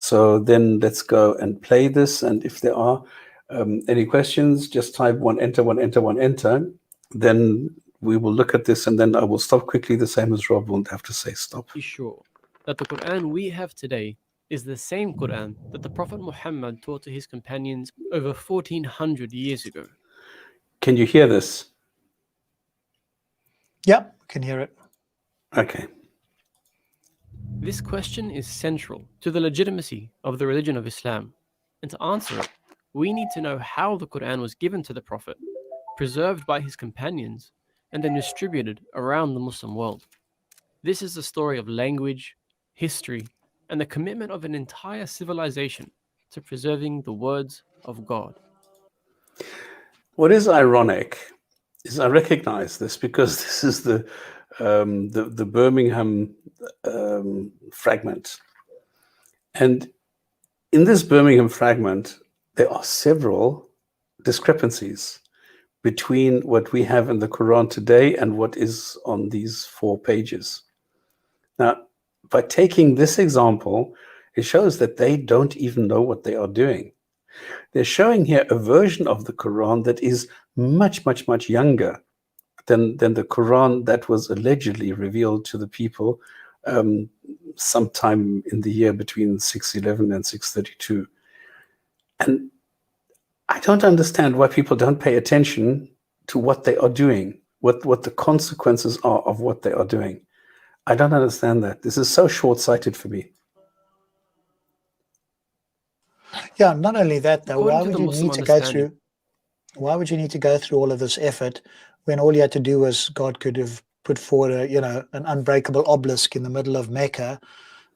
So then let's go and play this. And if there are any questions, just type one enter, one enter, one enter. Then we will look at this, and then I will stop quickly, the same as Rob won't have to say stop. Be sure that the Quran we have today is the same Quran that the Prophet Muhammad taught to his companions over 1400 years ago. Can you hear this? Yeah, can hear it. Okay. This question is central to the legitimacy of the religion of Islam, and to answer it, we need to know how the Quran was given to the Prophet, preserved by his companions, and then distributed around the Muslim world. This is the story of language, history, and the commitment of an entire civilization to preserving the words of God. What is ironic is I recognize this because this is the Birmingham fragment. And in this Birmingham fragment, there are several discrepancies between what we have in the Quran today and what is on these 4 pages. Now, by taking this example, it shows that they don't even know what they are doing. They're showing here a version of the Quran that is much, much, much younger than the Quran that was allegedly revealed to the people sometime in the year between 611 and 632. And I don't understand why people don't pay attention to what they are doing, what the consequences are of what they are doing. I don't understand that. This is so short-sighted for me. Yeah, not only that, though, According why to would the you Muslim need to go understanding- through? Why would you need to go through all of this effort when all you had to do was God could have put forward an unbreakable obelisk in the middle of Mecca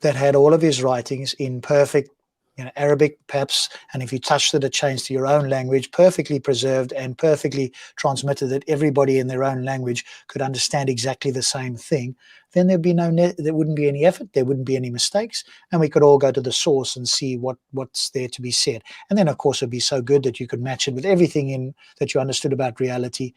that had all of his writings in perfect, Arabic perhaps, and if you touched it changed to your own language, perfectly preserved and perfectly transmitted that everybody in their own language could understand exactly the same thing, then there wouldn't be any effort, there wouldn't be any mistakes, and we could all go to the source and see what's there to be said. And then, of course, it'd be so good that you could match it with everything that you understood about reality.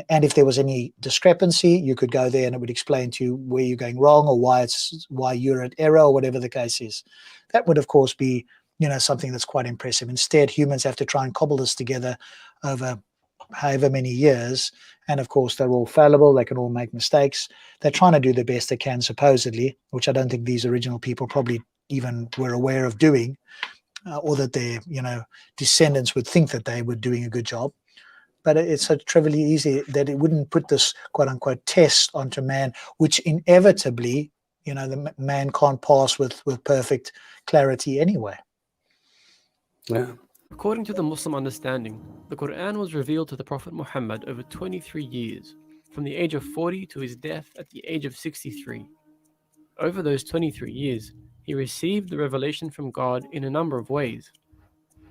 And if there was any discrepancy, you could go there and it would explain to you where you're going wrong or why you're at error or whatever the case is. That would, of course, be something that's quite impressive. Instead, humans have to try and cobble this together over however many years. And of course, they're all fallible. They can all make mistakes. They're trying to do the best they can, supposedly, which I don't think these original people probably even were aware of doing, or that their descendants would think that they were doing a good job. But it's so trivially easy that it wouldn't put this quote-unquote test onto man, which inevitably, the man can't pass with perfect clarity anyway. Yeah. According to the Muslim understanding, the Quran was revealed to the Prophet Muhammad over 23 years, from the age of 40 to his death at the age of 63. Over those 23 years, he received the revelation from God in a number of ways.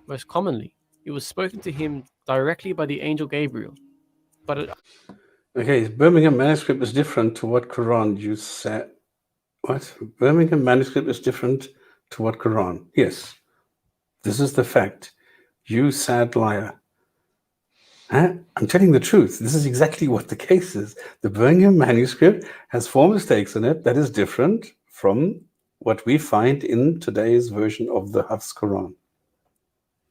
Most commonly, it was spoken to him directly by the angel Gabriel. Okay, Birmingham manuscript is different to what Quran you said. What? Birmingham manuscript is different to what Quran? Yes. This is the fact. You sad liar. Huh? I'm telling the truth. This is exactly what the case is. The Birmingham manuscript has 4 mistakes in it that is different from what we find in today's version of the Hafs Quran.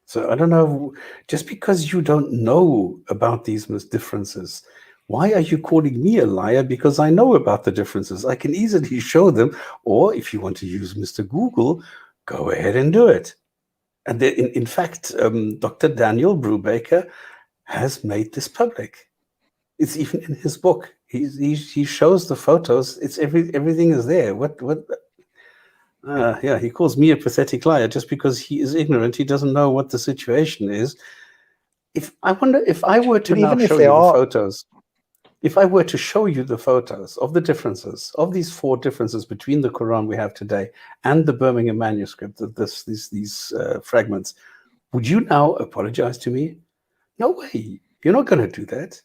So I don't know, just because you don't know about these differences, why are you calling me a liar? Because I know about the differences. I can easily show them. Or if you want to use Mr. Google, go ahead and do it. And in fact, Dr. Daniel Brubaker has made this public. It's even in his book. He shows the photos. It's everything is there. Yeah, he calls me a pathetic liar just because he is ignorant. He doesn't know what the situation is. I wonder if I were to now show you the photos. If I were to show you the photos of the differences, of these 4 differences between the Quran we have today and the Birmingham manuscript, these fragments, would you now apologize to me? No way. You're not going to do that.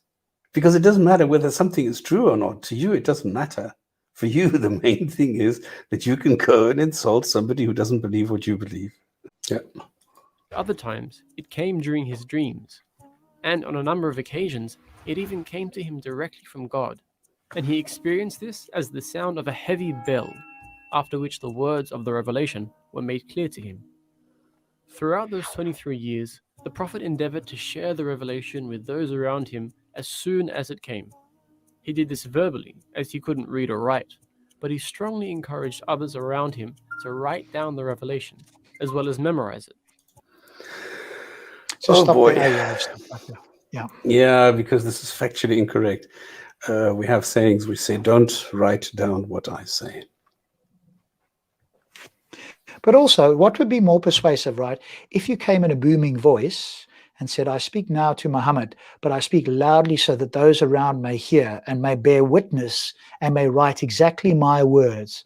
Because it doesn't matter whether something is true or not. To you, it doesn't matter. For you, the main thing is that you can go and insult somebody who doesn't believe what you believe. Yeah. Other times, it came during his dreams. And on a number of occasions, it even came to him directly from God. And he experienced this as the sound of a heavy bell, after which the words of the revelation were made clear to him. Throughout those 23 years, the Prophet endeavored to share the revelation with those around him as soon as it came. He did this verbally, as he couldn't read or write, but he strongly encouraged others around him to write down the revelation, as well as memorize it. So Oh, stop boy. there. Yeah, I've stopped right there. Yeah. Yeah, because this is factually incorrect. We have sayings we say, don't write down what I say. But also, what would be more persuasive, right? If you came in a booming voice and said, I speak now to Muhammad, but I speak loudly so that those around may hear and may bear witness and may write exactly my words,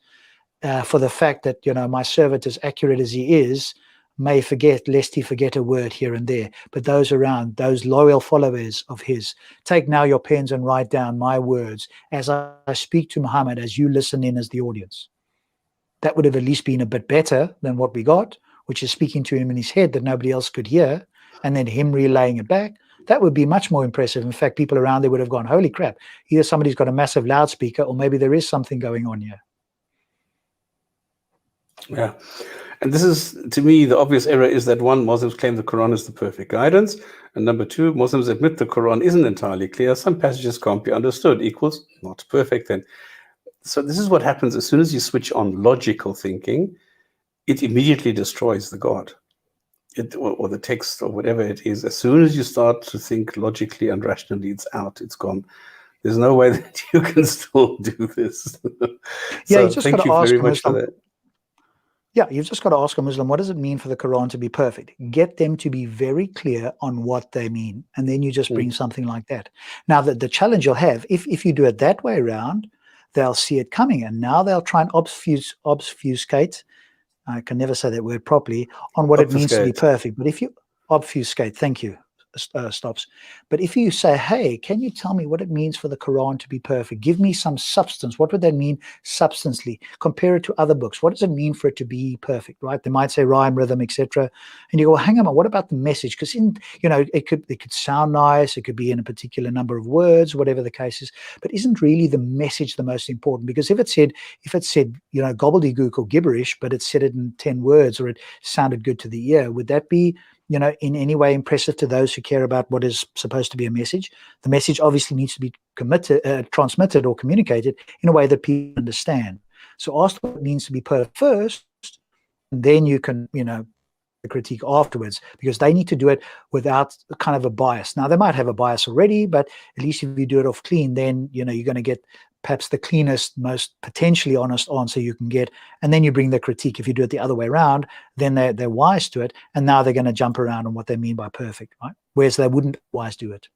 for the fact that, my servant, as accurate as he is, may forget, lest he forget a word here and there. But those around, those loyal followers of his, take now your pens and write down my words as I speak to Muhammad, as you listen in as the audience. That would have at least been a bit better than what we got, which is speaking to him in his head that nobody else could hear, and then him relaying it back. That would be much more impressive. In fact, people around there would have gone, holy crap, either somebody's got a massive loudspeaker or maybe there is something going on here. Yeah. And this is, to me, the obvious error is that one, Muslims claim the Quran is the perfect guidance. And number two, Muslims admit the Quran isn't entirely clear. Some passages can't be understood, equals not perfect then. So this is what happens as soon as you switch on logical thinking, it immediately destroys the God. Or the text or whatever it is. As soon as you start to think logically and rationally, it's out, it's gone. There's no way that you can still do this. Yeah, you just thank got to you ask very a much for Muslim. that. Yeah, you've just got to ask a Muslim, what does it mean for the Quran to be perfect? Get them to be very clear on what they mean, and then you just bring something like that. Now, the challenge you'll have, if you do it that way around, they'll see it coming, and now they'll try and obfuscate, I can never say that word properly, on what it means to be Obfuscate. perfect. But if you obfuscate, thank you, Stops. But if you say, hey, can you tell me what it means for the Quran to be perfect? Give me some substance. What would that mean substantially? Compare it to other books. What does it mean for it to be perfect, right? They might say rhyme, rhythm, etc. And you go, well, hang on, what about the message? Because it could sound nice. It could be in a particular number of words, whatever the case is. But isn't really the message the most important? Because if it said, gobbledygook or gibberish, but it said it in 10 words or it sounded good to the ear, would that be in any way impressive to those who care about what is supposed to be a message? The message obviously needs to be transmitted or communicated in a way that people understand. So ask what it means to be perfect first, and then you can, critique afterwards, because they need to do it without kind of a bias. Now, they might have a bias already, but at least if you do it off clean, then, you're going to get perhaps the cleanest, most potentially honest answer you can get. And then you bring the critique. If you do it the other way around, then they're wise to it. And now they're going to jump around on what they mean by perfect, right? Whereas they wouldn't otherwise do it.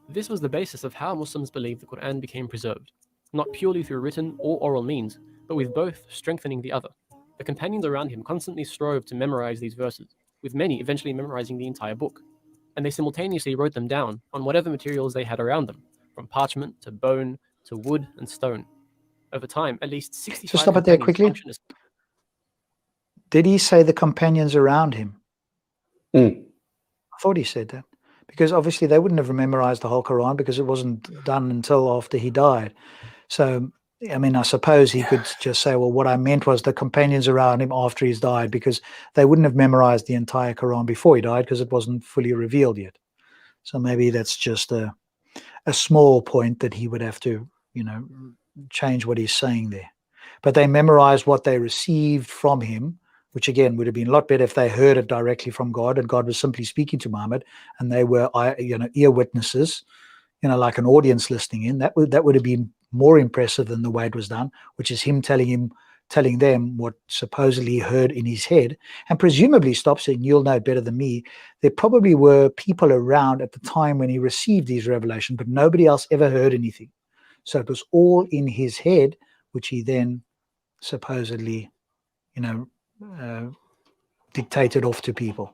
This was the basis of how Muslims believed the Quran became preserved, not purely through written or oral means, but with both strengthening the other. The companions around him constantly strove to memorize these verses, with many eventually memorizing the entire book. And they simultaneously wrote them down on whatever materials they had around them, from parchment to bone to wood and stone. Over time, at least 65 So stop it there quickly. function as... Did he say the companions around him? I thought he said that, because obviously they wouldn't have memorized the whole Quran because it wasn't done until after he died. So, I suppose he could just say, well, what I meant was the companions around him after he's died, because they wouldn't have memorized the entire Quran before he died because it wasn't fully revealed yet. So maybe that's just a small point that he would have to, change what he's saying there. But they memorized what they received from him, which again would have been a lot better if they heard it directly from God and God was simply speaking to Muhammad and they were, ear witnesses, like an audience listening in. That would have been more impressive than the way it was done, which is him telling them what supposedly he heard in his head. And presumably, Stops, and you'll know better than me, there probably were people around at the time when he received these revelations, but nobody else ever heard anything. So it was all in his head, which he then supposedly, dictated off to people.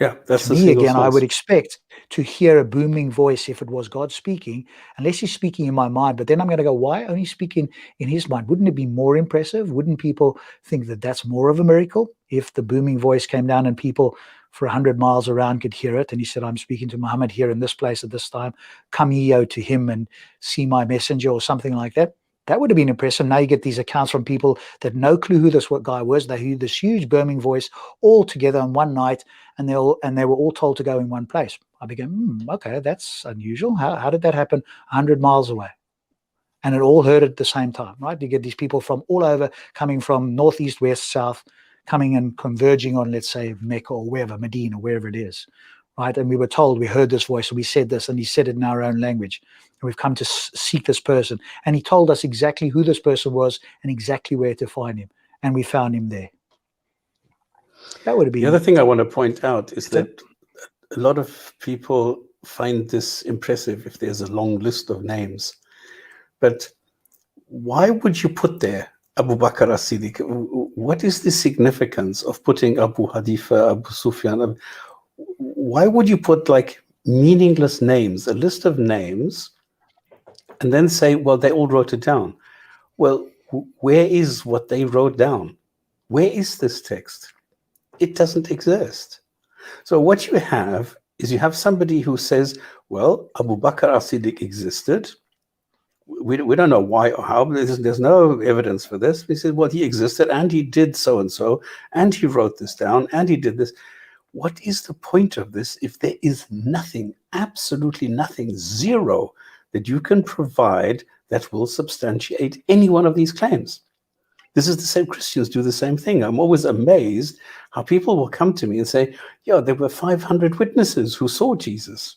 Yeah, that's to the me, single again, I source. would expect to hear a booming voice if it was God speaking, unless he's speaking in my mind. But then I'm going to go, why only speaking in his mind? Wouldn't it be more impressive? Wouldn't people think that that's more of a miracle if the booming voice came down and people for 100 miles around could hear it? And he said, I'm speaking to Muhammad here in this place at this time. Come ye to him and see my messenger, or something like that. That would have been impressive. Now you get these accounts from people that no clue who this guy was. They heard this huge booming voice all together on one night, and they were all told to go in one place. I began, okay, that's unusual. How did that happen 100 miles away? And it all heard at the same time, right? You get these people from all over, coming from northeast, west, south, coming and converging on, let's say, Mecca or wherever, Medina, wherever it is, right? And we were told, we heard this voice, and we said this, and he said it in our own language. And we've come to seek this person. And he told us exactly who this person was and exactly where to find him. And we found him there. That would have been... The other thing I want to point out is that a lot of people find this impressive if there's a long list of names. But why would you put there Abu Bakr as-Siddiq? What is the significance of putting Abu Hanifa, Abu Sufyan? Why would you put like meaningless names, a list of names, and then say, well, they all wrote it down? Well, where is what they wrote down? Where is this text? It doesn't exist. So what you have is you have somebody who says, well, Abu Bakr as-Siddiq existed. We don't know why or how, but there's no evidence for this. He said, well, he existed and he did so-and-so, and he wrote this down, and he did this. What is the point of this if there is nothing, absolutely nothing, zero, that you can provide that will substantiate any one of these claims? This is the same. Christians do the same thing. I'm always amazed how people will come to me and say, yeah, there were 500 witnesses who saw Jesus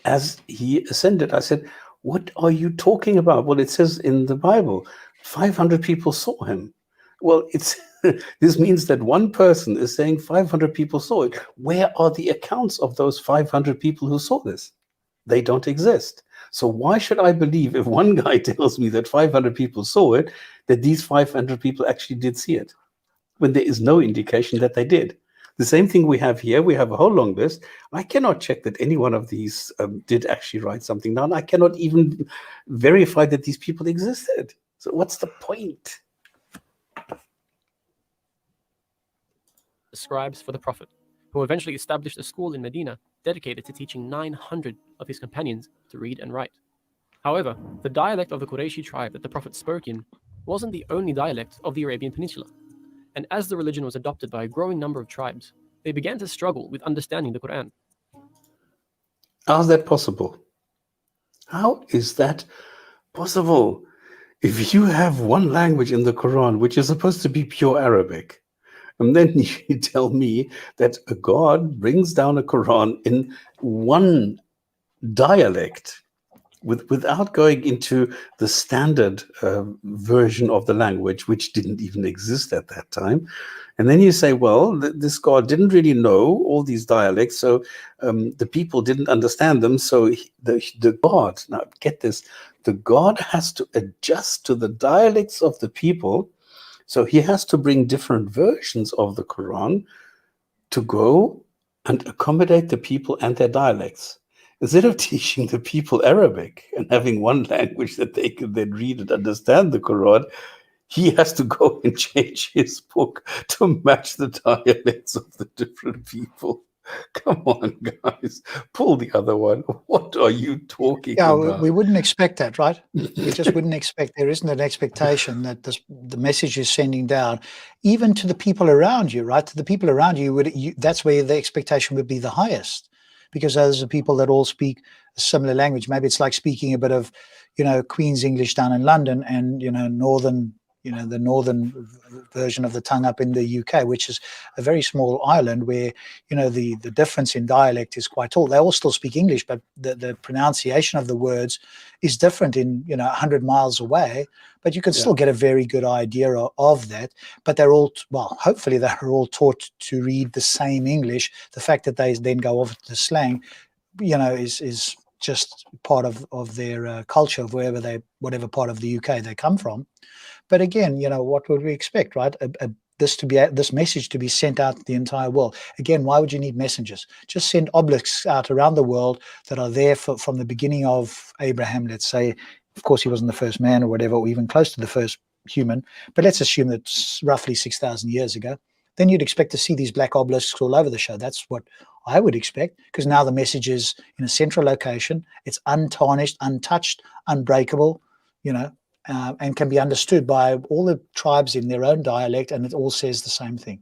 as he ascended. I said, what are you talking about? Well, it says in the Bible, 500 people saw him. Well, this means that one person is saying 500 people saw it. Where are the accounts of those 500 people who saw this? They don't exist. So why should I believe if one guy tells me that 500 people saw it, that these 500 people actually did see it, when there is no indication that they did? The same thing we have here. We have a whole long list. I cannot check that any one of these did actually write something down. I cannot even verify that these people existed. So what's the point? The scribes for the Prophet, who eventually established a school in Medina dedicated to teaching 900 of his companions to read and write. However, the dialect of the Qurayshi tribe that the Prophet spoke in wasn't the only dialect of the Arabian Peninsula. And as the religion was adopted by a growing number of tribes, they began to struggle with understanding the Quran. How is that possible? How is that possible? If you have one language in the Quran, which is supposed to be pure Arabic, and then you tell me that a God brings down a Quran in one dialect, without going into the standard version of the language, which didn't even exist at that time. And then you say, well, this God didn't really know all these dialects, so the people didn't understand them. So the God, now get this, the God has to adjust to the dialects of the people. So he has to bring different versions of the Quran to go and accommodate the people and their dialects. Instead of teaching the people Arabic and having one language that they can then read and understand the Quran, he has to go and change his book to match the dialects of the different people. Come on, guys, pull the other one. What are you talking about? Yeah, we wouldn't expect that, right? We just wouldn't expect. There isn't an expectation that the message is sending down, even to the people around you, right? To the people around you, that's where the expectation would be the highest, because those are people that all speak a similar language. Maybe it's like speaking a bit of, Queen's English down in London, and the northern version of the tongue up in the UK, which is a very small island where, the difference in dialect is quite tall. They all still speak English, but the pronunciation of the words is different in, 100 miles away, but you can still get a very good idea of that. But they're all, hopefully they're all taught to read the same English. The fact that they then go off to slang, is just part of their culture of whatever part of the UK they come from. But again, what would we expect, right? This message to be sent out to the entire world. Again, why would you need messengers? Just send obelisks out around the world that are there from the beginning of Abraham, let's say. Of course, he wasn't the first man or whatever, or even close to the first human, but let's assume that's roughly 6,000 years ago. Then you'd expect to see these black obelisks all over the show. That's what I would expect, because now the message is in a central location. It's untarnished, untouched, unbreakable, and can be understood by all the tribes in their own dialect, and it all says the same thing.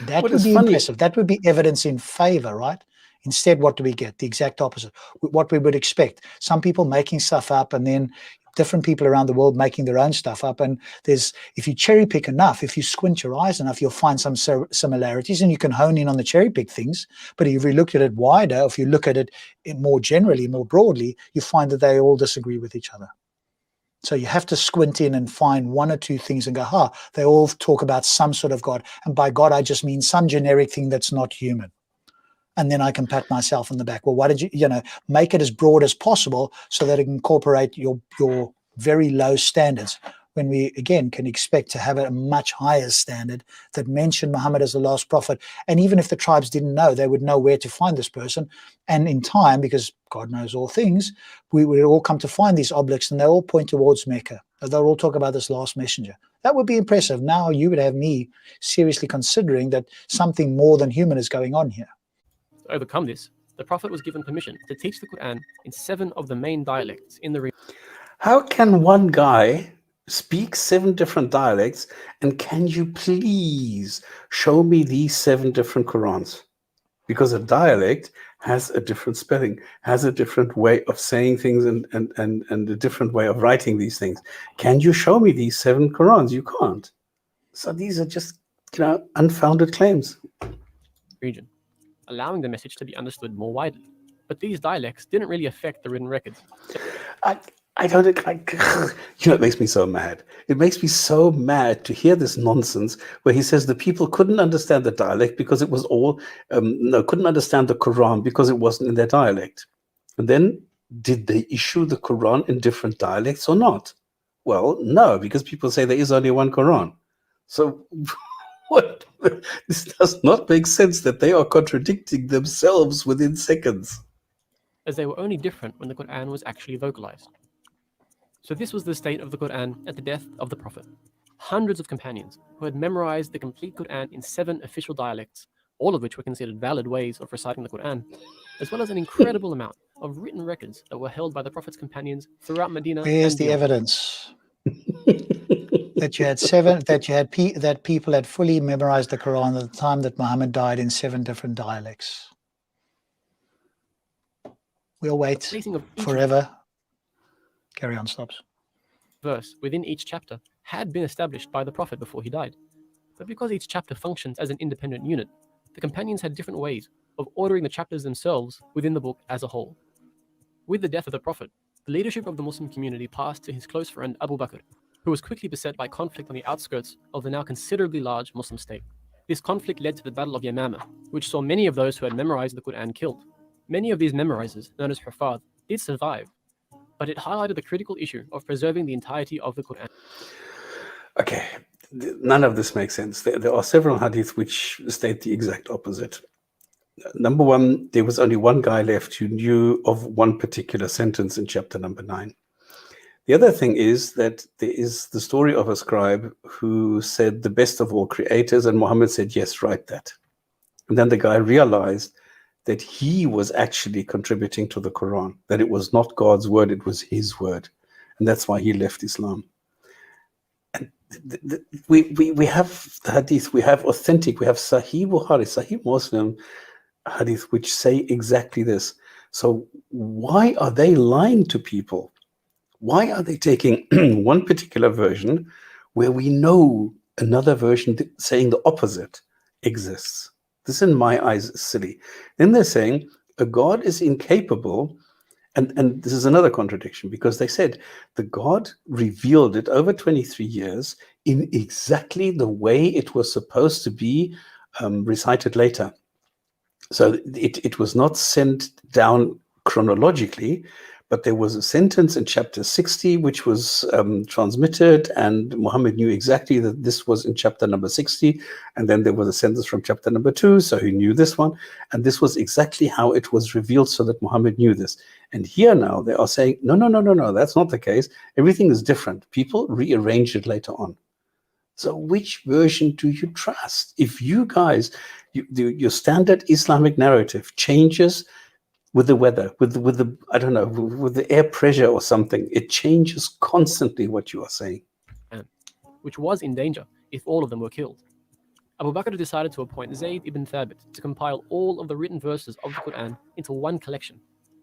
That What would is be funny- impressive. That would be evidence in favor, right? Instead, what do we get? The exact opposite. What we would expect. Some people making stuff up, and then different people around the world making their own stuff up. And if you cherry pick enough, if you squint your eyes enough, you'll find some similarities, and you can hone in on the cherry pick things. But if you look at it wider, if you look at it more generally, more broadly, you find that they all disagree with each other. So you have to squint in and find one or two things and go, they all talk about some sort of God. And by God, I just mean some generic thing that's not human. And then I can pat myself on the back. Well, why did you make it as broad as possible so that it can incorporate your very low standards, when we, again, can expect to have a much higher standard that mentioned Muhammad as the last prophet. And even if the tribes didn't know, they would know where to find this person. And in time, because God knows all things, we would all come to find these obelisks, and they all point towards Mecca. They'll all talk about this last messenger. That would be impressive. Now you would have me seriously considering that something more than human is going on here. To overcome this, the Prophet was given permission to teach the Quran in 7 of the main dialects in the region. How can one guy speak 7 different dialects, and can you please show me these 7 different Qurans? Because a dialect has a different spelling, has a different way of saying things, and a different way of writing these things. Can you show me these 7 Qurans? You can't. So these are just, unfounded claims. Region, allowing the message to be understood more widely. But these dialects didn't really affect the written records. I don't like, it makes me so mad. It makes me so mad to hear this nonsense where he says the people couldn't understand the dialect because it was all, couldn't understand the Quran because it wasn't in their dialect. And then, did they issue the Quran in different dialects or not? Well, no, because people say there is only one Quran. So, what? This does not make sense that they are contradicting themselves within seconds. As they were only different when the Quran was actually vocalized. So this was the state of the Quran at the death of the Prophet. Hundreds of companions who had memorized the complete Quran in 7 official dialects, all of which were considered valid ways of reciting the Quran, as well as an incredible amount of written records that were held by the Prophet's companions throughout Medina. Where's and the beyond. evidence that you had that people had fully memorized the Quran at the time that Muhammad died in 7 different dialects? We'll wait Placing of each forever. Carry on, Stops. verse within each chapter had been established by the Prophet before he died. But because each chapter functions as an independent unit, the companions had different ways of ordering the chapters themselves within the book as a whole. With the death of the Prophet, the leadership of the Muslim community passed to his close friend Abu Bakr, who was quickly beset by conflict on the outskirts of the now considerably large Muslim state. This conflict led to the Battle of Yamama, which saw many of those who had memorized the Quran killed. Many of these memorizers, known as Hufad, did survive, but it highlighted the critical issue of preserving the entirety of the Quran. Okay, none of this makes sense. There are several hadiths which state the exact opposite. Number one, there was only one guy left who knew of one particular sentence in chapter number 9. The other thing is that there is the story of a scribe who said the best of all creators, and Muhammad said, yes, write that. And then the guy realized that he was actually contributing to the Quran, that it was not God's word, it was his word. And that's why he left Islam. And we have the hadith, we have authentic, we have Sahih Bukhari, Sahih Muslim hadith, which say exactly this. So why are they lying to people? Why are they taking one particular version where we know another version saying the opposite exists? This, in my eyes, is silly. Then they're saying a God is incapable, and this is another contradiction, because they said the God revealed it over 23 years in exactly the way it was supposed to be recited later. So it was not sent down chronologically, but there was a sentence in chapter 60 which was transmitted, and Muhammad knew exactly that this was in chapter number 60, and then there was a sentence from chapter number 2, so he knew this one, and this was exactly how it was revealed, so that Muhammad knew this. And here now they are saying, no, that's not the case. Everything is different. People rearranged it later on. So which version do you trust? If you guys, your standard Islamic narrative changes with the weather, with the I don't know, with the air pressure or something. It changes constantly what you are saying. which was in danger if all of them were killed. Abu Bakr decided to appoint Zayd ibn Thabit to compile all of the written verses of the Quran into one collection,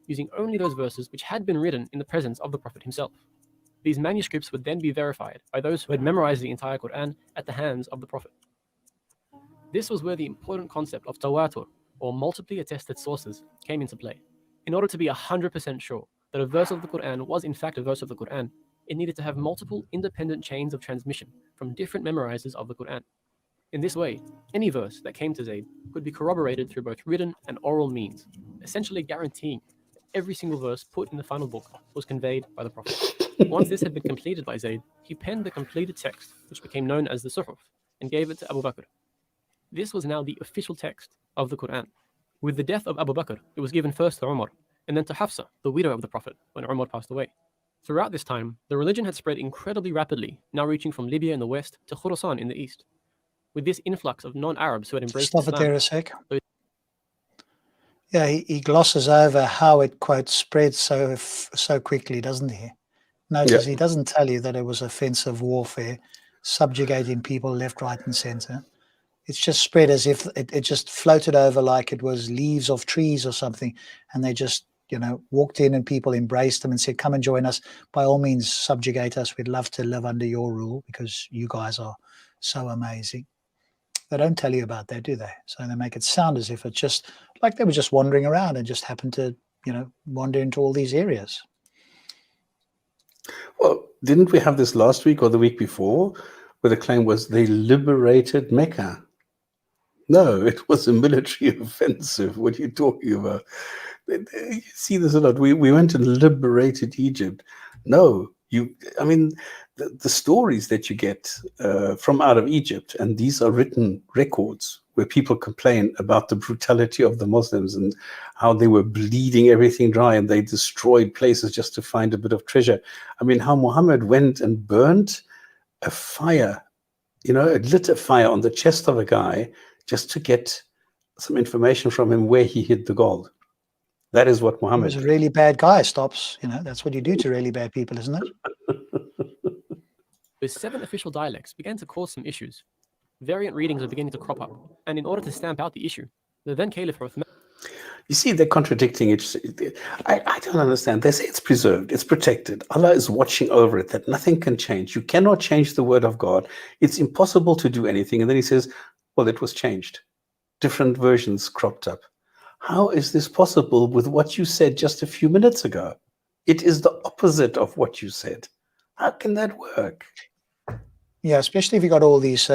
using only those verses which had been written in the presence of the Prophet himself. These manuscripts would then be verified by those who had memorized the entire Quran at the hands of the Prophet. This was where the important concept of tawatur, or multiply attested sources, came into play. In order to be 100% sure that a verse of the Quran was in fact a verse of the Quran, it needed to have multiple independent chains of transmission from different memorizers of the Quran. In this way, any verse that came to Zayd could be corroborated through both written and oral means, essentially guaranteeing that every single verse put in the final book was conveyed by the Prophet. Once this had been completed by Zayd, he penned the completed text, which became known as the Suhuf, and gave it to Abu Bakr. This was now the official text of the Quran. With the death of Abu Bakr, it was given first to Umar, and then to Hafsa, the widow of the Prophet, when Umar passed away. Throughout this time, the religion had spread incredibly rapidly, now reaching from Libya in the west to Khurasan in the east. With this influx of non-Arabs who had embraced Stop it Islam, there a sec. Yeah, he glosses over how it, quote, spread so quickly, doesn't he? Notice he doesn't tell you that it was offensive warfare, subjugating people left, right, and center. It's just spread as if it just floated over like it was leaves of trees or something, and they just, walked in and people embraced them and said, come and join us. By all means, subjugate us. We'd love to live under your rule because you guys are so amazing. They don't tell you about that, do they? So they make it sound as if it's just like they were just wandering around and just happened to, wander into all these areas. Well, didn't we have this last week or the week before, where the claim was they liberated Mecca? No, it was a military offensive. What are you talking about? You see this a lot. We went and liberated Egypt. No, the stories that you get from out of Egypt, and these are written records where people complain about the brutality of the Muslims and how they were bleeding everything dry and they destroyed places just to find a bit of treasure. I mean, how Muhammad went and burnt a fire, it lit a fire on the chest of a guy just to get some information from him where he hid the gold. That is what Muhammad did. He was a really bad guy, Stops. That's what you do to really bad people, isn't it? The 7 official dialects began to cause some issues. Variant readings are beginning to crop up, and in order to stamp out the issue, the then Caliph Uthman. You see, they're contradicting it. I don't understand. They say it's preserved, it's protected. Allah is watching over it, that nothing can change. You cannot change the word of God. It's impossible to do anything. And then he says, well, it was changed. Different versions cropped up. How is this possible with what you said just a few minutes ago? It is the opposite of what you said. How can that work? Yeah, especially if you've got all these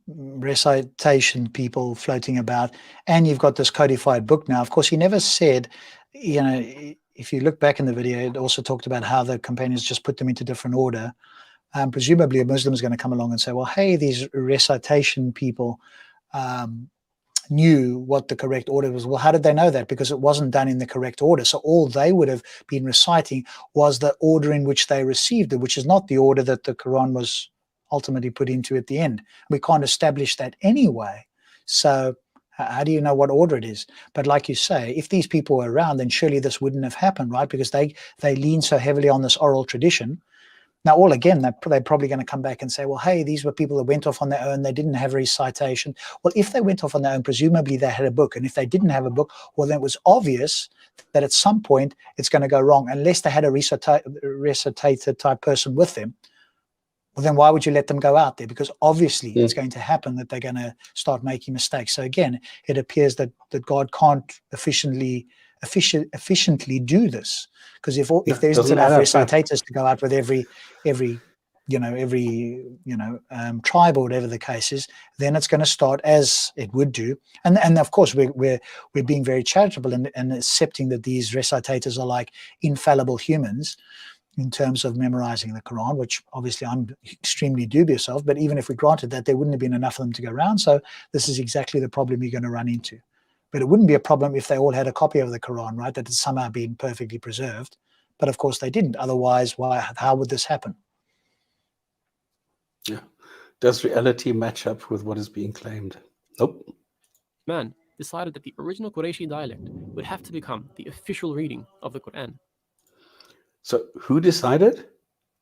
recitation people floating about, and you've got this codified book now. Of course, he never said, if you look back in the video, it also talked about how the companions just put them into different order. Presumably, a Muslim is going to come along and say, well, hey, these recitation people knew what the correct order was. Well, how did they know that? Because it wasn't done in the correct order. So all they would have been reciting was the order in which they received it, which is not the order that the Quran was ultimately put into at the end. We can't establish that anyway. So how do you know what order it is? But like you say, if these people were around, then surely this wouldn't have happened, right? Because they lean so heavily on this oral tradition. Now, they're probably going to come back and say, well, hey, these were people that went off on their own. They didn't have a recitation. Well, if they went off on their own, presumably they had a book. And if they didn't have a book, well, then it was obvious that at some point it's going to go wrong unless they had a recitator type person with them. Well, then why would you let them go out there? Because obviously it's going to happen that they're going to start making mistakes. So again, it appears that God can't efficiently do this, because if there isn't enough recitators to go out with every tribe or whatever the case is, then it's going to start as it would do. And of course we're being very charitable and accepting that these recitators are like infallible humans in terms of memorizing the Quran, which obviously I'm extremely dubious of. But even if we granted that, there wouldn't have been enough of them to go around. So this is exactly the problem you're going to run into. But it wouldn't be a problem if they all had a copy of the Quran, right? That had somehow been perfectly preserved. But of course they didn't. Otherwise, how would this happen? Yeah. Does reality match up with what is being claimed? Nope. Man decided that the original Qurayshi dialect would have to become the official reading of the Quran. So who decided?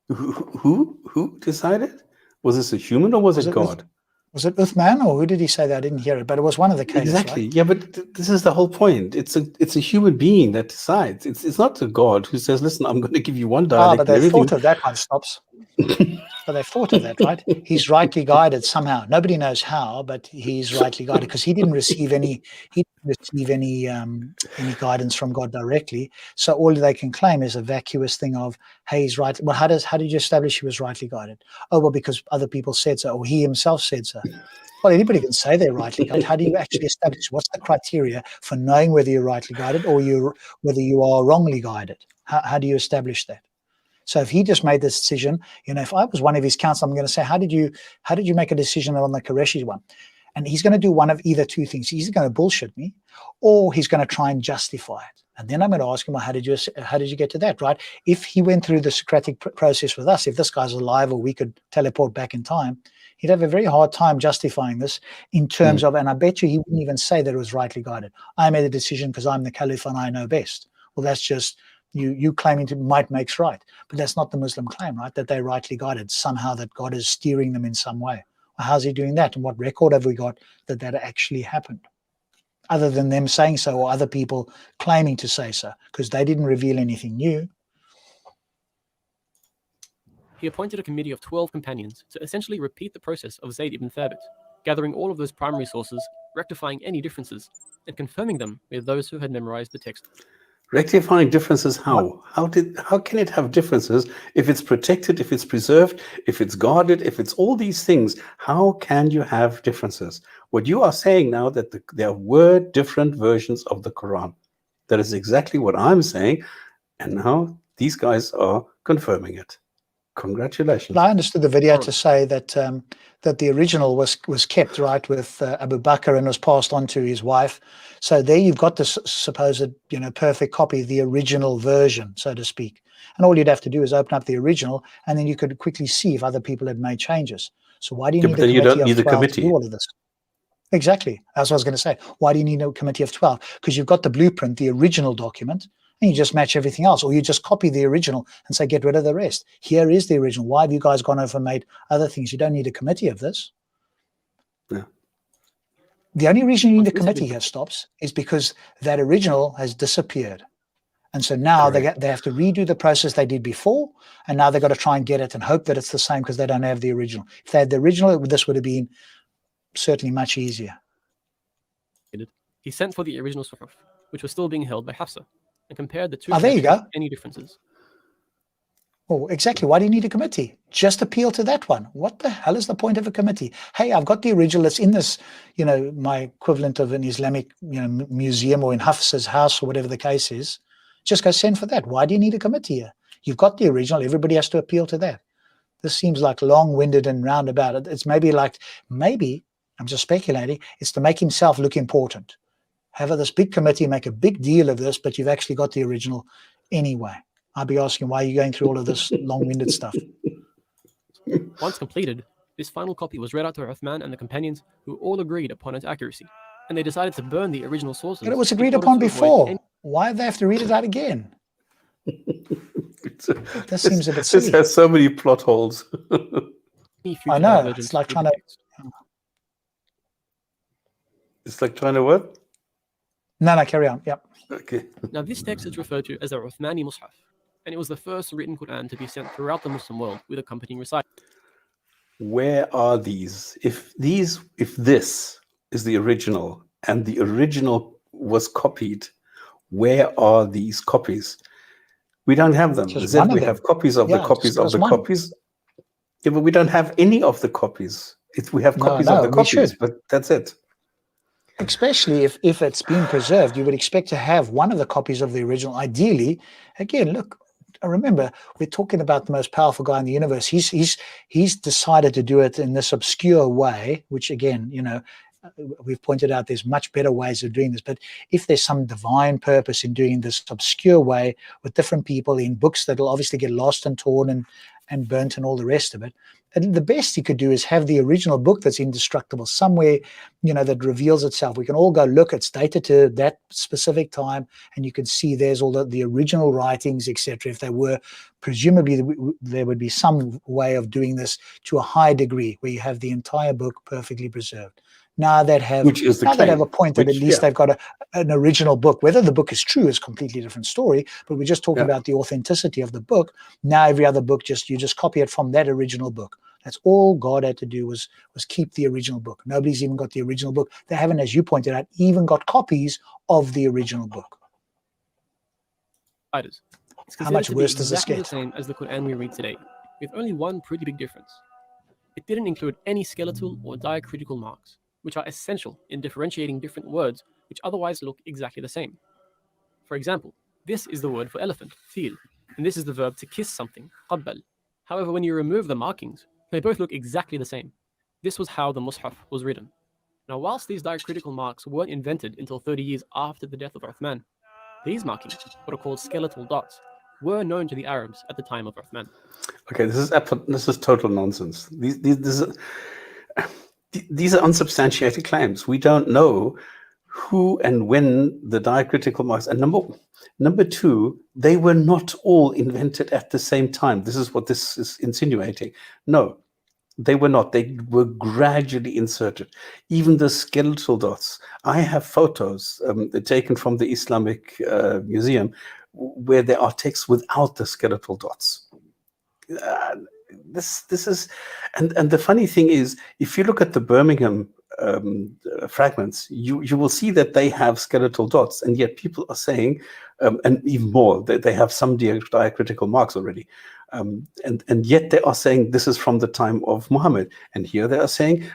Who decided? Was this a human or was it God? Was it Uthman, or who did he say that? I didn't hear it, but it was one of the caliphs, Exactly. right? Yeah, but this is the whole point. It's a human being that decides. It's not a God who says, "Listen, I'm going to give you one dialect." But and they everything. thought of that one, Stops. But they thought of that, right? He's rightly guided somehow. Nobody knows how, but he's rightly guided because he didn't receive any guidance from God directly. So all they can claim is a vacuous thing of, hey, he's right. Well, how did you establish he was rightly guided? Oh, well, because other people said so, or he himself said so. Well, anybody can say they're rightly guided. How do you actually establish? What's the criteria for knowing whether you're rightly guided or whether you are wrongly guided? How do you establish that? So if he just made this decision, if I was one of his counsel, I'm going to say, how did you make a decision on the Qureshi one? And he's going to do one of either two things. He's going to bullshit me, or he's going to try and justify it. And then I'm going to ask him, well, how did you get to that, right? If he went through the Socratic process with us, if this guy's alive or we could teleport back in time, he'd have a very hard time justifying this in terms of, and I bet you he wouldn't even say that it was rightly guided. I made a decision because I'm the caliph and I know best. Well, that's just you claiming to might makes right. But that's not the Muslim claim, right? That they're rightly guided, somehow that God is steering them in some way. Well, how's he doing that? And what record have we got that actually happened? Other than them saying so or other people claiming to say so, because they didn't reveal anything new. He appointed a committee of 12 companions to essentially repeat the process of Zayd ibn Thabit, gathering all of those primary sources, rectifying any differences, and confirming them with those who had memorized the text. Rectifying differences how? How can it have differences if it's protected, if it's preserved, if it's guarded, if it's all these things? How can you have differences? What you are saying now that there were different versions of the Quran. That is exactly what I'm saying. And now these guys are confirming it. Congratulations. Well, I understood the video to say that that the original was kept, right, with Abu Bakr and was passed on to his wife. So there you've got this supposed, perfect copy, the original version, so to speak. And all you'd have to do is open up the original, and then you could quickly see if other people had made changes. So why do you need a committee of 12 to do all of this? Exactly. That's what I was going to say. Why do you need a committee of 12? Because you've got the blueprint, the original document, and you just match everything else, or you just copy the original and say, get rid of the rest. Here is the original. Why have you guys gone over and made other things? You don't need a committee of this. Yeah. The only reason you need a committee here, Stops, is because that original has disappeared. And so now they have to redo the process they did before, and now they've got to try and get it and hope that it's the same because they don't have the original. If they had the original, this would have been certainly much easier. He sent for the original Suhuf, which was still being held by Hafsa, and compared the two. There you go. Any differences? Oh, exactly. Why do you need a committee? Just appeal to that one. What the hell is the point of a committee? Hey, I've got the original. It's in this, my equivalent of an Islamic, museum, or in Hafsa's house, or whatever the case is. Just go send for that. Why do you need a committee here? You've got the original. Everybody has to appeal to that. This seems like long-winded and roundabout. It's maybe, I'm just speculating, it's to make himself look important. Have this big committee, make a big deal of this, but you've actually got the original anyway. I'd be asking, why are you going through all of this long-winded stuff? Once completed, this final copy was read out to Uthman and the companions, who all agreed upon its accuracy, and they decided to burn the original sources. But it was agreed upon before. Why do they have to read it out again? That seems a bit silly. This has so many plot holes. I know. It's like trying to... It's like trying to what? No, carry on. Yep. Okay. Now, this text is referred to as the Uthmani Mus'haf, and it was the first written Quran to be sent throughout the Muslim world with accompanying recital. Where are these? If this is the original and the original was copied, where are these copies? We don't have them. We have copies of the copies of the copies. Yeah, but we don't have any of the copies. We have copies of the copies, but that's it. Especially if it's been preserved, you would expect to have one of the copies of the original. Ideally, again, look, remember, we're talking about the most powerful guy in the universe. He's decided to do it in this obscure way, which again, we've pointed out there's much better ways of doing this, but if there's some divine purpose in doing this obscure way with different people in books that will obviously get lost and torn and burnt and all the rest of it, and the best he could do is have the original book that's indestructible somewhere, that reveals itself. We can all go look, it's dated to that specific time, and you can see there's all the original writings, etc. If they were, presumably there would be some way of doing this to a high degree where you have the entire book perfectly preserved. Now that have Which is the now that have a claim. point that Which, at least yeah. they've got an original book. Whether the book is true is a completely different story, but we're just talking Yeah. about the authenticity of the book. Now every other book, you just copy it from that original book. That's all God had to do was keep the original book. Nobody's even got the original book. They haven't, as you pointed out, even got copies of the original book. It's How much considered to be worse does this exactly get? the same as the Quran we read today, with only one pretty big difference. It didn't include any skeletal or diacritical marks, which are essential in differentiating different words which otherwise look exactly the same. For example, this is the word for elephant, fil, and this is the verb to kiss something, qabbal. However, when you remove the markings, they both look exactly the same. This was how the Mus'haf was written. Now, whilst these diacritical marks weren't invented until 30 years after the death of Uthman, these markings, what are called skeletal dots, were known to the Arabs at the time of Uthman. Okay, this is total nonsense. These are unsubstantiated claims. We don't know who and when the diacritical marks. And number two, they were not all invented at the same time. This is what this is insinuating. No, they were not. They were gradually inserted. Even the skeletal dots. I have photos taken from the Islamic Museum where there are texts without the skeletal dots. This is, and the funny thing is, if you look at the Birmingham fragments, you will see that they have skeletal dots, and yet people are saying, and even more, that they have some diacritical marks already, and yet they are saying this is from the time of Muhammad, and here they are saying,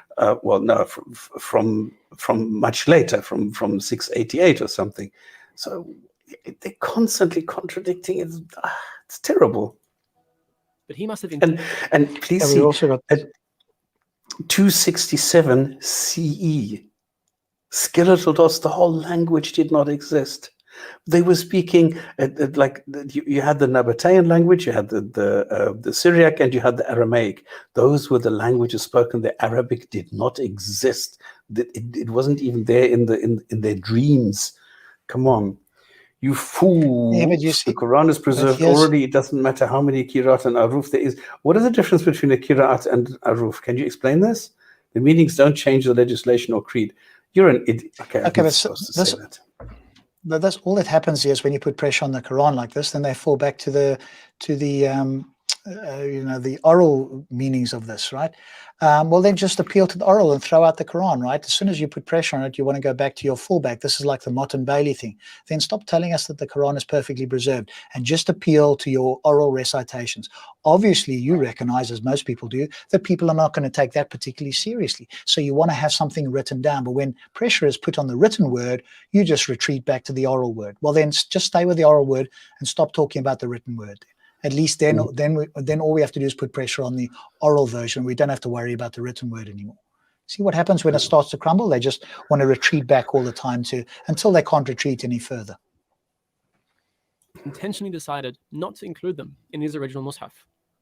well, no, from much later, from 688 or something. So they're constantly contradicting. It's terrible. But he must have and please see, also got at 267 CE, skeletal dots, the whole language did not exist. They were speaking like you had the Nabatean language, you had the Syriac, and you had the Aramaic. Those were the languages spoken. The Arabic did not exist. It wasn't even there in their dreams. Come on. You fools. Yeah, but you see, the Quran is preserved already. It doesn't matter how many Qira'at and Aruf there is. What is the difference between a Qira'at and Aruf? Can you explain this? The meanings don't change the legislation or creed. You're an idiot. Okay, I'm not supposed to say that. But that's all that happens is when you put pressure on the Quran like this, then they fall back to the oral meanings of this, right? Well, then just appeal to the oral and throw out the Quran, right? As soon as you put pressure on it, you want to go back to your fallback. This is like the Mott and Bailey thing. Then stop telling us that the Quran is perfectly preserved and just appeal to your oral recitations. Obviously, you recognize, as most people do, that people are not going to take that particularly seriously. So you want to have something written down. But when pressure is put on the written word, you just retreat back to the oral word. Well, then just stay with the oral word and stop talking about the written word. At least then all we have to do is put pressure on the oral version. We don't have to worry about the written word anymore. See what happens when it starts to crumble? They just want to retreat back all the time until they can't retreat any further. Intentionally decided not to include them in his original Mus'haf.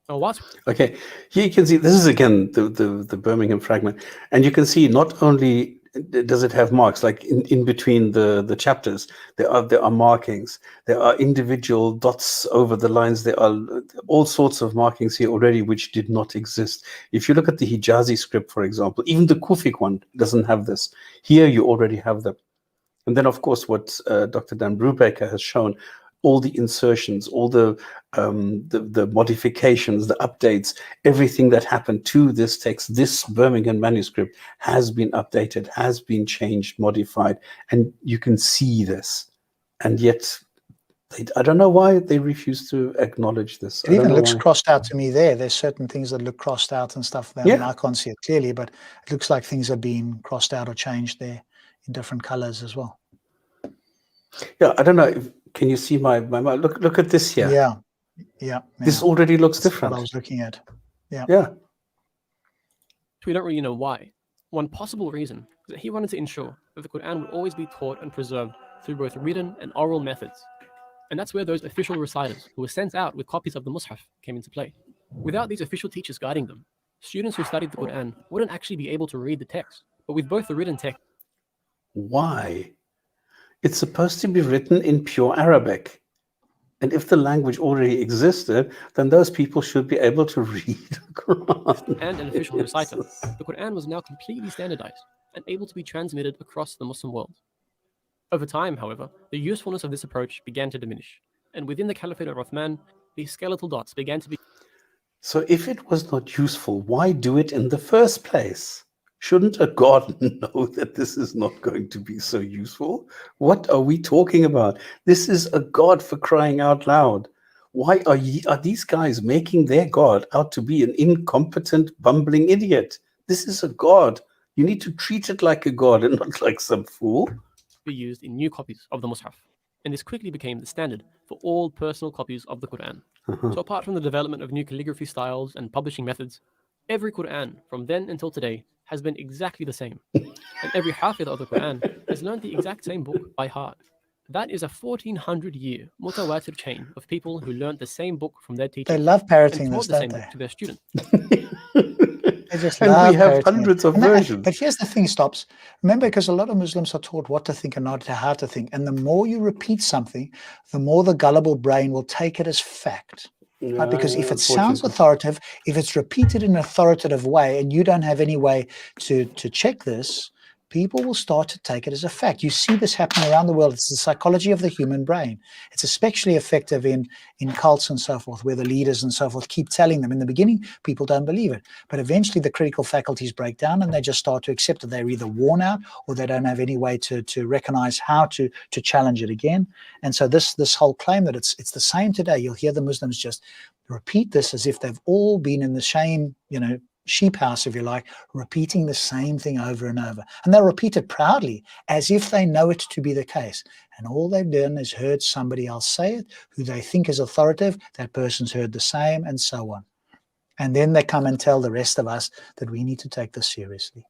Now what? Okay, here you can see, this is again the Birmingham fragment, and you can see not only does it have marks, like in between the chapters, there are markings, there are individual dots over the lines, there are all sorts of markings here already which did not exist. If you look at the Hijazi script, for example, even the Kufic one doesn't have this. Here you already have them. And then, of course, what Dr. Dan Brubaker has shown, all the insertions, all the modifications, the updates, everything that happened to this text, this Birmingham manuscript has been updated, has been changed, modified, and you can see this. And yet, I don't know why they refuse to acknowledge this. It even looks crossed out to me there. There's certain things that look crossed out and stuff there. Yeah. I can't see it clearly, but it looks like things have been crossed out or changed there in different colors as well. Yeah, I don't know. Can you see my look at this here? Yeah. This already looks different. What I was looking at. Yeah. We don't really know why. One possible reason was that he wanted to ensure that the Quran would always be taught and preserved through both written and oral methods. And that's where those official reciters who were sent out with copies of the Mus'haf came into play. Without these official teachers guiding them, students who studied the Quran wouldn't actually be able to read the text. But with both the written text. Why? It's supposed to be written in pure Arabic. And if the language already existed, then those people should be able to read the Quran. And an official reciter, the Quran was now completely standardized and able to be transmitted across the Muslim world. Over time, however, the usefulness of this approach began to diminish, and within the Caliphate of Uthman, these skeletal dots began to be. So if it was not useful, why do it in the first place? Shouldn't a God know that this is not going to be so useful? What are we talking about? This is a God, for crying out loud. Why are these guys making their God out to be an incompetent, bumbling idiot? This is a God. You need to treat it like a God and not like some fool. Be used in new copies of the Mus'haf, and this quickly became the standard for all personal copies of the Quran. So apart from the development of new calligraphy styles and publishing methods, every Quran from then until today has been exactly the same. And every Hafidh of the Quran has learned the exact same book by heart. That is a 1400-year mutawatir chain of people who learned the same book from their teachers. They love parroting and this, taught the don't same they? book to their students. They just And love we have parroting hundreds of it. versions. But here's the thing, Stops. Remember, because a lot of Muslims are taught what to think and not how to think. And the more you repeat something, the more the gullible brain will take it as fact. Right? Because if it sounds authoritative, if it's repeated in an authoritative way, and you don't have any way to check this, people will start to take it as a fact. You see this happening around the world. It's the psychology of the human brain. It's especially effective in cults and so forth, where the leaders and so forth keep telling them. In the beginning, people don't believe it. But eventually the critical faculties break down and they just start to accept it. They're either worn out or they don't have any way to recognize how to challenge it again. And so this whole claim that it's the same today, you'll hear the Muslims just repeat this as if they've all been in the same, sheep house, if you like, repeating the same thing over and over. And they'll repeat it proudly as if they know it to be the case. And all they've done is heard somebody else say it, who they think is authoritative. That person's heard the same, and so on. And then they come and tell the rest of us that we need to take this seriously.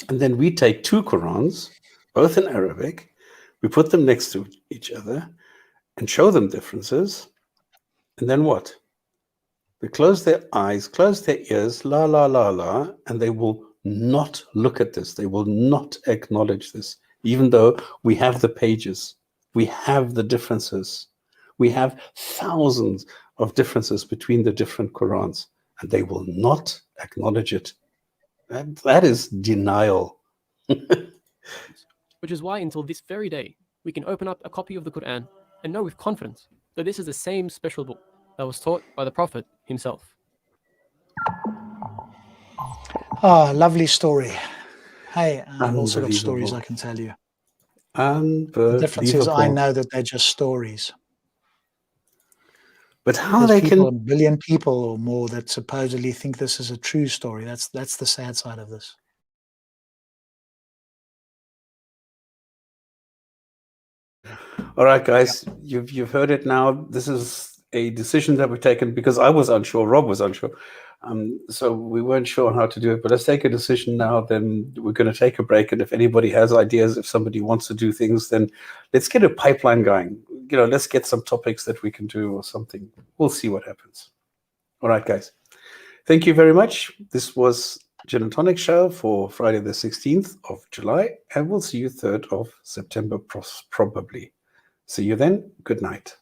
And then we take two Qurans, both in Arabic, we put them next to each other and show them differences. And then what? They close their eyes, close their ears, la, la, la, la, and they will not look at this. They will not acknowledge this, even though we have the pages, we have the differences. We have thousands of differences between the different Qurans, and they will not acknowledge it. That is denial. Which is why until this very day, we can open up a copy of the Quran and know with confidence that this is the same special book that was taught by the Prophet himself. Lovely story. Hey, all sort of stories I can tell you. The difference is I know that they're just stories. But how There's they people, can... a billion people or more that supposedly think this is a true story. That's the sad side of this. All right, guys, you've heard it now. This is a decision that we've taken because I was unsure, Rob was unsure. So we weren't sure on how to do it, but let's take a decision now. Then we're going to take a break. And if anybody has ideas, if somebody wants to do things, then let's get a pipeline going. Let's get some topics that we can do or something. We'll see what happens. All right, guys. Thank you very much. This was Gin and Tonic Show for Friday the 16th of July, and we'll see you 3rd of September, probably. See you then. Good night.